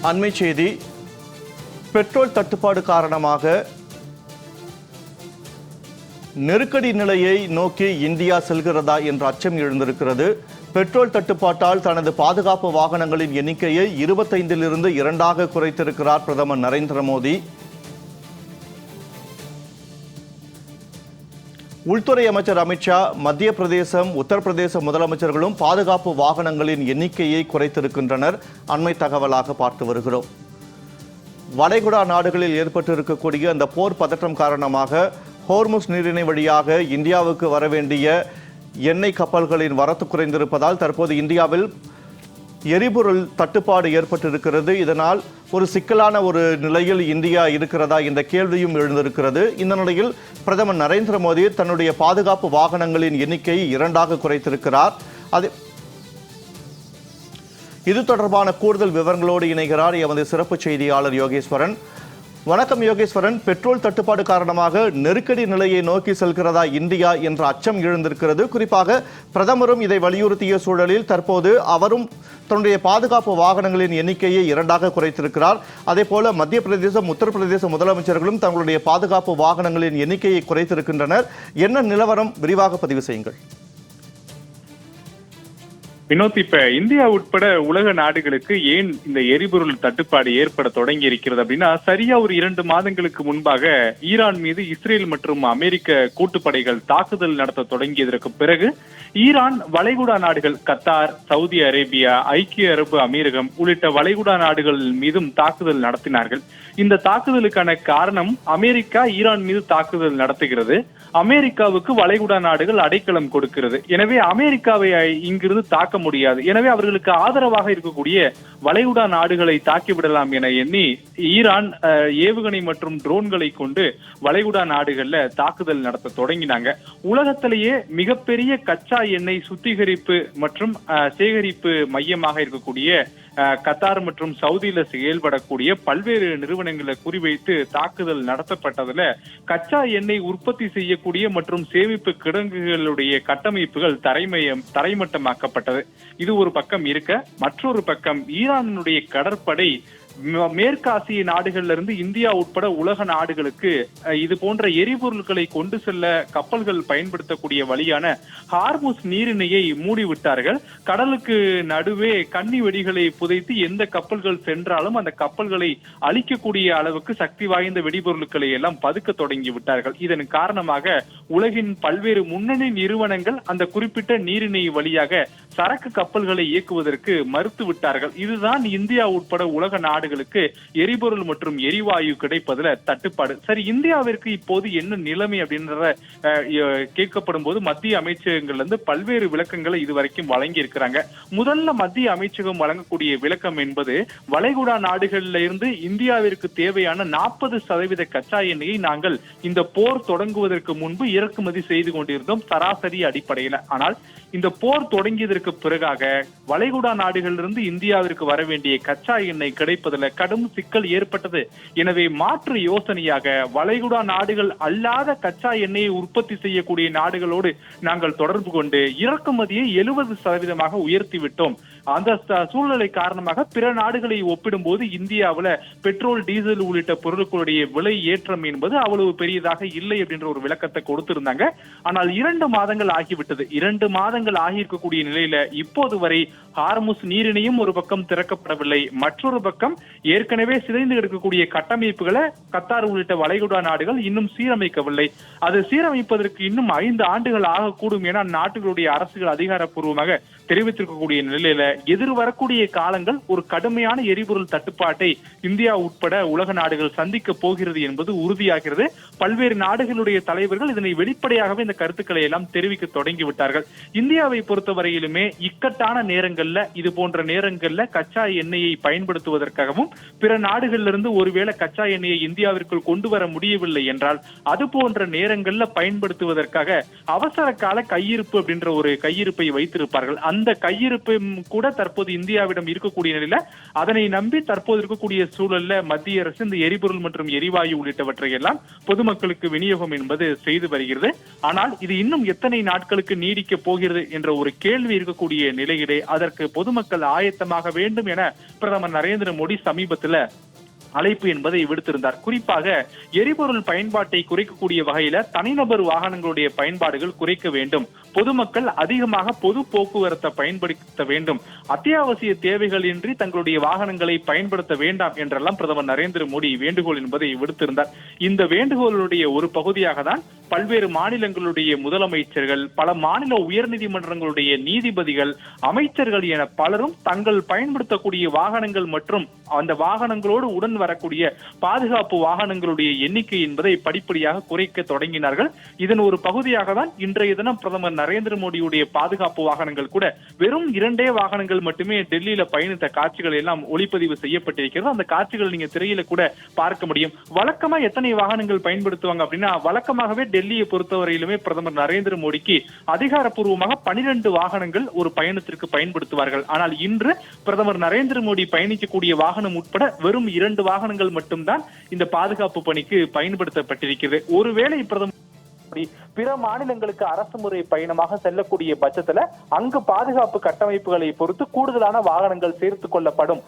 அண்மை செய்தி. பெட்ரோல் தட்டுப்பாடு காரணமாக நெருக்கடி நிலையை நோக்கி இந்தியா செல்கிறதா என்ற அச்சம் எழுந்திருக்கிறது. பெட்ரோல் தட்டுப்பாட்டால் தனது பாதுகாப்பு வாகனங்களின் எண்ணிக்கையை 25 2 குறைத்திருக்கிறார் பிரதமர் நரேந்திர மோடி. உள்துறை அமைச்சர் அமித்ஷா, மத்திய பிரதேசம், உத்தரப்பிரதேச முதலமைச்சர்களும் பாதுகாப்பு வாகனங்களின் எண்ணிக்கையை குறைத்திருக்கின்றனர். அண்மை தகவலாக பார்த்து வருகிறோம். வளைகுடா நாடுகளில் ஏற்பட்டிருக்கக்கூடிய அந்த போர் பதற்றம் காரணமாக ஹோர்முஸ் நீரிணை வழியாக இந்தியாவுக்கு வர வேண்டிய எண்ணெய் கப்பல்களின் வரத்து குறைந்திருப்பதால் தற்போது இந்தியாவில் எரிபொருள் தட்டுப்பாடு ஏற்பட்டிருக்கிறது. இதனால் ஒரு சிக்கலான ஒரு நிலையில் இந்தியா இருக்கிறதா என்ற கேள்வியும் எழுந்திருக்கிறது. இந்த நிலையில் பிரதமர் நரேந்திர மோடி தன்னுடைய பாதுகாப்பு வாகனங்களின் எண்ணிக்கையை 2 குறைத்திருக்கிறார். இது தொடர்பான கூடுதல் விவரங்களோடு இணைகிறார் எமது சிறப்பு செய்தியாளர் யோகேஸ்வரன். வணக்கம் யோகேஸ்வரன். பெட்ரோல் தட்டுப்பாடு காரணமாக நெருக்கடி நிலையை நோக்கி செல்கிறதா இந்தியா என்ற அச்சம் எழுந்திருக்கிறது. குறிப்பாக பிரதமரும் இதை வலியுறுத்திய சூழலில் தற்போது அவரும் தன்னுடைய பாதுகாப்பு வாகனங்களின் எண்ணிக்கையை 2 குறைத்திருக்கிறார். அதே போல மத்திய பிரதேசம், உத்தரப்பிரதேச முதலமைச்சர்களும் தங்களுடைய பாதுகாப்பு வாகனங்களின் எண்ணிக்கையை குறைத்திருக்கின்றனர். என்ன நிலவரம், விரிவாக பதிவு செய்யுங்கள். வினோத், இப்ப இந்தியா உட்பட உலக நாடுகளுக்கு ஏன் இந்த எரிபொருள் தட்டுப்பாடு ஏற்பட தொடங்கி இருக்கிறது அப்படின்னா, சரியா ஒரு 2 மாதங்களுக்கு முன்பாக ஈரான் மீது இஸ்ரேல் மற்றும் அமெரிக்க கூட்டுப்படைகள் தாக்குதல் நடத்த தொடங்கியதற்கு பிறகு ஈரான் வளைகுடா நாடுகள் கத்தார், சவுதி அரேபியா, ஐக்கிய அரபு அமீரகம் உள்ளிட்ட வளைகுடா நாடுகள் மீதும் தாக்குதல் நடத்தினார்கள். இந்த தாக்குதலுக்கான காரணம், அமெரிக்கா ஈரான் மீது தாக்குதல் நடத்துகிறது, அமெரிக்காவுக்கு வளைகுடா நாடுகள் அடைக்கலம் கொடுக்கிறது. எனவே அமெரிக்காவை இங்கிருந்து தாக்க முடியாது. எனவே அவர்களுக்கு ஆதரவாக இருக்கக்கூடிய வளைகுடா நாடுகளை தாக்கிவிடலாம் என எண்ணி ஈரான் ஏவுகணை மற்றும் ட்ரோன்களை கொண்டு வளைகுடா நாடுகள்ல தாக்குதல் நடத்த தொடங்கினாங்க. உலகத்திலேயே மிகப்பெரிய கச்சா எண்ணெய் சுத்திகரிப்பு மற்றும் சேகரிப்பு மையமாக இருக்கக்கூடிய கத்தார் மற்றும் சவுதியில செயல்படக்கூடிய பல்வேறு நிறுவனங்களை குறிவைத்து தாக்குதல் நடத்தப்பட்டதுல கச்சா எண்ணெய் உற்பத்தி செய்யக்கூடிய மற்றும் சேமிப்பு கிடங்குகளுடைய கட்டமைப்புகள் தரைமட்டமாக்கப்பட்டது. இது ஒரு பக்கம் இருக்க, மற்றொரு பக்கம் ஈரானுடைய கடற்படை மேற்காசிய நாடுகள்ல இருந்து இந்தியா உட்பட உலக நாடுகளுக்கு இது போன்ற எரிபொருட்களை கொண்டு செல்ல கப்பல்கள் பயன்படுத்தக்கூடிய வழியான ஹார்முஸ் நீரிணையை மூடிவிட்டார்கள். கடலுக்கு நடுவே கன்னி வெடிகளை புதைத்து எந்த கப்பல்கள் சென்றாலும் அந்த கப்பல்களை அழிக்கக்கூடிய அளவுக்கு சக்தி வாய்ந்த வெடிபொருட்களை எல்லாம் பதுக்க தொடங்கி விட்டார்கள். இதன் காரணமாக உலகின் பல்வேறு முன்னணி நிறுவனங்கள் அந்த குறிப்பிட்ட நீரிணை வழியாக சரக்கு கப்பல்களை இயக்குவதற்கு மறுத்து விட்டார்கள். இதுதான் இந்தியா உட்பட உலக நாடுகளுக்கு எரிபொருள் மற்றும் எரிவாயு கிடைப்பதுல தட்டுப்பாடு. சரி, இந்தியாவிற்கு இப்போது என்ன நிலைமை அப்படின்றத கேட்கப்படும் போது மத்திய அமைச்சகங்கள்ல இருந்து பல்வேறு விளக்கங்களை இதுவரைக்கும் வழங்கி இருக்கிறாங்க. முதல்ல மத்திய அமைச்சகம் வழங்கக்கூடிய விளக்கம் என்பது, வளைகுடா நாடுகள்ல இருந்து இந்தியாவிற்கு தேவையான 40% கச்சா எண்ணெயை நாங்கள் இந்த போர் தொடங்குவதற்கு முன்பு இறக்குமதி செய்து கொண்டிருந்தோம் சராசரி அடிப்படையில. ஆனால் இந்த போர் தொடங்கியதற்கு பிறகாக வளைகுடா நாடுகளிலிருந்து இந்தியாவிற்கு வர வேண்டிய கச்சா எண்ணெய் கிடைப்பதில் கடும் சிக்கல் ஏற்பட்டது. எனவே மாற்று யோசனையாக வளைகுடா நாடுகள் அல்லாத கச்சா எண்ணெயை உற்பத்தி செய்யக்கூடிய நாடுகளோடு நாங்கள் தொடர்பு கொண்டு இறக்குமதியை 70% உயர்த்தி விட்டோம். அந்த சூழ்நிலை காரணமாக பிற நாடுகளை ஒப்பிடும் போது இந்தியாவில் பெட்ரோல், டீசல் உள்ளிட்ட பொருட்களுடைய விலை ஏற்றம் என்பது அவ்வளவு பெரியதாக இல்லை அப்படின்ற ஒரு விளக்கத்தை கொடுத்திருந்தாங்க. ஆனால் 2 மாதங்கள் ஆகிவிட்டது. 2 மாதங்கள் ஆகியிருக்கக்கூடிய நிலையில இப்போது வரை ஹார்முஸ் நீரிணையும் ஒரு பக்கம் திறக்கப்படவில்லை. மற்றொரு பக்கம் ஏற்கனவே சிதைந்து கிடக்கக்கூடிய கட்டமைப்புகளை கத்தார் உள்ளிட்ட வளைகுடா நாடுகள் இன்னும் சீரமைக்கவில்லை. அது சீரமைப்பதற்கு இன்னும் 5 ஆண்டுகள் ஆகக்கூடும் என அந்நாட்டுகளுடைய அரசுகள் அதிகாரப்பூர்வமாக தெரிவித்திருக்கக்கூடிய நிலையில எதிர்வரக்கூடிய காலங்கள் ஒரு கடுமையான எரிபொருள் தட்டுப்பாட்டை இந்தியா உட்பட உலக நாடுகள் சந்திக்க போகிறது என்பது உறுதியாகிறது. பல்வேறு நாடுகளுடைய தலைவர்கள் இதனை வெளிப்படையாகவே இந்த கருத்துக்களை எல்லாம் தெரிவிக்க தொடங்கிவிட்டார்கள். இந்தியாவை பொறுத்தவரையிலுமே இக்கட்டான நேரங்கள்ல, இது போன்ற நேரங்கள்ல கச்சா எண்ணெயை பயன்படுத்துவதற்காகவும் பிற நாடுகளிலிருந்து ஒருவேளை கச்சா எண்ணெயை இந்தியாவிற்குள் கொண்டு வர முடியவில்லை என்றால் அது போன்ற நேரங்கள்ல பயன்படுத்துவதற்காக அவசர கால கையிருப்பு அப்படின்ற ஒரு கையிருப்பை வைத்திருப்பார்கள். அந்த கையிருப்பும் கூட கூட தற்போது இந்தியாவிடம் இருக்கக்கூடிய நிலையில அதனை நம்பி தற்போது இருக்கக்கூடிய சூழல்ல மத்திய அரசு இந்த எரிபொருள் மற்றும் எரிவாயு உள்ளிட்டவற்றை எல்லாம் பொதுமக்களுக்கு விநியோகம் என்பது செய்து வருகிறது. ஆனால் இது இன்னும் எத்தனை நாட்களுக்கு நீடிக்க போகிறது என்ற ஒரு கேள்வி இருக்கக்கூடிய நிலையிலே அதற்கு பொதுமக்கள் ஆயத்தமாக வேண்டும் என பிரதமர் நரேந்திர மோடி சமீபத்தில் அழைப்பு என்பதை விடுத்திருந்தார். குறிப்பாக எரிபொருள் பயன்பாட்டை குறைக்கக்கூடிய வகையில தனிநபர் வாகனங்களுடைய பயன்பாடுகள் குறைக்க வேண்டும், பொதுமக்கள் அதிகமாக பொது போக்குவரத்தை பயன்படுத்த வேண்டும், அத்தியாவசிய தேவைகள் இன்றி தங்களுடைய வாகனங்களை பயன்படுத்த வேண்டாம் என்றெல்லாம் பிரதமர் நரேந்திர மோடி வேண்டுகோள் என்பதை விடுத்திருந்தார். இந்த வேண்டுகோளுடைய ஒரு பகுதியாக தான் பல்வேறு மாநிலங்களுடைய முதலமைச்சர்கள், பல மாநில உயர்நீதிமன்றங்களுடைய நீதிபதிகள், அமைச்சர்கள் என பலரும் தங்கள் பயன்படுத்தக்கூடிய வாகனங்கள் மற்றும் அந்த வாகனங்களோடு உடன் வரக்கூடிய பாதுகாப்பு வாகனங்களுடைய எண்ணிக்கை என்பதை படிப்படியாக குறைக்க தொடங்கினார்கள். இதன் ஒரு பகுதியாக தான் இன்றைய தினம் பிரதமர் நரேந்திர மோடியுடைய பாதுகாப்பு வாகனங்கள் கூட வெறும் 2 வாகனங்கள் மட்டுமே டெல்லியில பயணித்த காட்சிகள் எல்லாம் ஒளிப்பதிவு செய்யப்பட்டிருக்கிறது. அந்த காட்சிகள் நீங்க திரையில கூட பார்க்க முடியும். வழக்கமா எத்தனை வாகனங்கள் பயன்படுத்துவாங்க அப்படின்னா, வழக்கமாகவே டெல்லியை பொறுத்தவரையிலுமே பிரதமர் நரேந்திர மோடிக்கு அதிகாரப்பூர்வமாக 12 வாகனங்கள் ஒரு பயணத்திற்கு பயன்படுத்துவார்கள். ஆனால் இன்று பிரதமர் நரேந்திர மோடி பயணிக்கக்கூடிய வாகனம் உட்பட வெறும் 2 வாகனங்கள் மட்டும்தான் இந்த பாதுகாப்பு பணிக்கு பயன்படுத்தப்பட்டிருக்கிறது. ஒருவேளை பிரதமர் பிற மாநிலங்களுக்கு அரசு முறை பயணமாக செல்லக்கூடிய பட்சத்துல அங்கு பாதுகாப்பு கட்டமைப்புகளை பொறுத்து கூடுதலான வாகனங்கள் சேர்த்துக் கொள்ளப்படும்.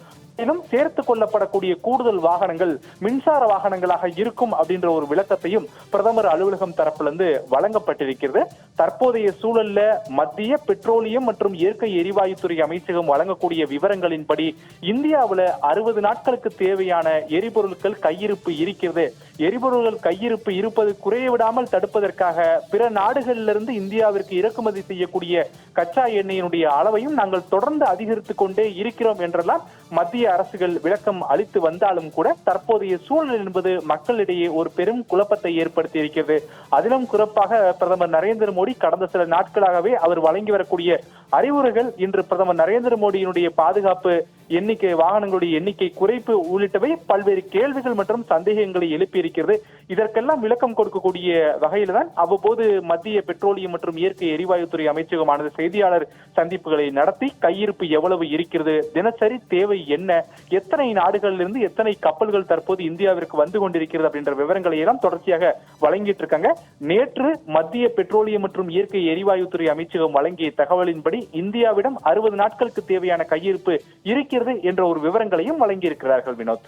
சேர்த்துக் கொள்ளப்படக்கூடிய கூடுதல் வாகனங்கள் மின்சார வாகனங்களாக இருக்கும் அப்படின்ற ஒரு விளக்கத்தையும் பிரதமர் அலுவலகம் தரப்பிலிருந்து வழங்கப்பட்டிருக்கிறது. தற்போதைய சூழல்ல மத்திய பெட்ரோலியம் மற்றும் இயற்கை எரிவாயுத்துறை அமைச்சகம் வழங்கக்கூடிய விவரங்களின்படி இந்தியாவுல 60 நாட்களுக்கு தேவையான எரிபொருட்கள் கையிருப்பு இருக்கிறது. எரிபொருள்கள் கையிருப்பு இருப்பது குறைய விடாமல் தடுப்பதற்காக பிற நாடுகளிலிருந்து இந்தியாவிற்கு இறக்குமதி செய்யக்கூடிய கச்சா எண்ணெயினுடைய அளவையும் நாங்கள் தொடர்ந்து அதிகரித்துக் கொண்டே இருக்கிறோம் என்றெல்லாம் மத்திய அரசுகள் விளக்கம் அளித்து வந்தாலும் கூட தற்போதைய சூழல் என்பது மக்களிடையே ஒரு பெரும் குழப்பத்தை ஏற்படுத்தி இருக்கிறது. அதிலும் குறிப்பாக பிரதமர் நரேந்திர மோடி கடந்த சில நாட்களாகவே அவர் வழங்கி வரக்கூடிய அறிவுரைகள் இன்று பிரதமர் நரேந்திர மோடியினுடைய பாதுகாப்பு எண்ணிக்கை, வாகனங்களுடைய எண்ணிக்கை குறைப்பு உள்ளிட்டவை பல்வேறு கேள்விகள் மற்றும் சந்தேகங்களை எழுப்பி இருக்கிறது. இதற்கெல்லாம் விளக்கம் கொடுக்கக்கூடிய வகையில தான் அவ்வப்போது மத்திய பெட்ரோலியம் மற்றும் இயற்கை எரிவாயுத்துறை அமைச்சகமானது செய்தியாளர் சந்திப்புகளை நடத்தி கையிருப்பு எவ்வளவு இருக்கிறது, தினசரி தேவை என்ன, எத்தனை நாடுகளிலிருந்து எத்தனை கப்பல்கள் தற்போது இந்தியாவிற்கு வந்து கொண்டிருக்கிறது அப்படின்ற விவரங்களை எல்லாம் தொடர்ச்சியாக வழங்கிட்டு இருக்காங்க. நேற்று மத்திய பெட்ரோலியம் மற்றும் இயற்கை எரிவாயுத்துறை அமைச்சகம் வழங்கிய தகவலின்படி இந்தியாவிடம் 60 நாட்களுக்கு தேவையான கையிருப்பு இருக்கிறது என்ற ஒரு விவரங்களையும் வழங்கி இருக்கிறார்கள். வினோத்,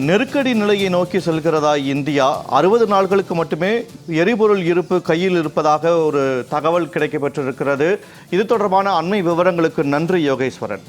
நெருக்கடி நிலையை நோக்கி செல்கிறதா இந்தியா? 60 நாட்களுக்கு மட்டுமே எரிபொருள் இருப்பு கையில் இருப்பதாக ஒரு தகவல் கிடைக்கப்பெற்றிருக்கிறது. இது தொடர்பான அண்மை விவரங்களுக்கு நன்றி யோகேஸ்வரன்.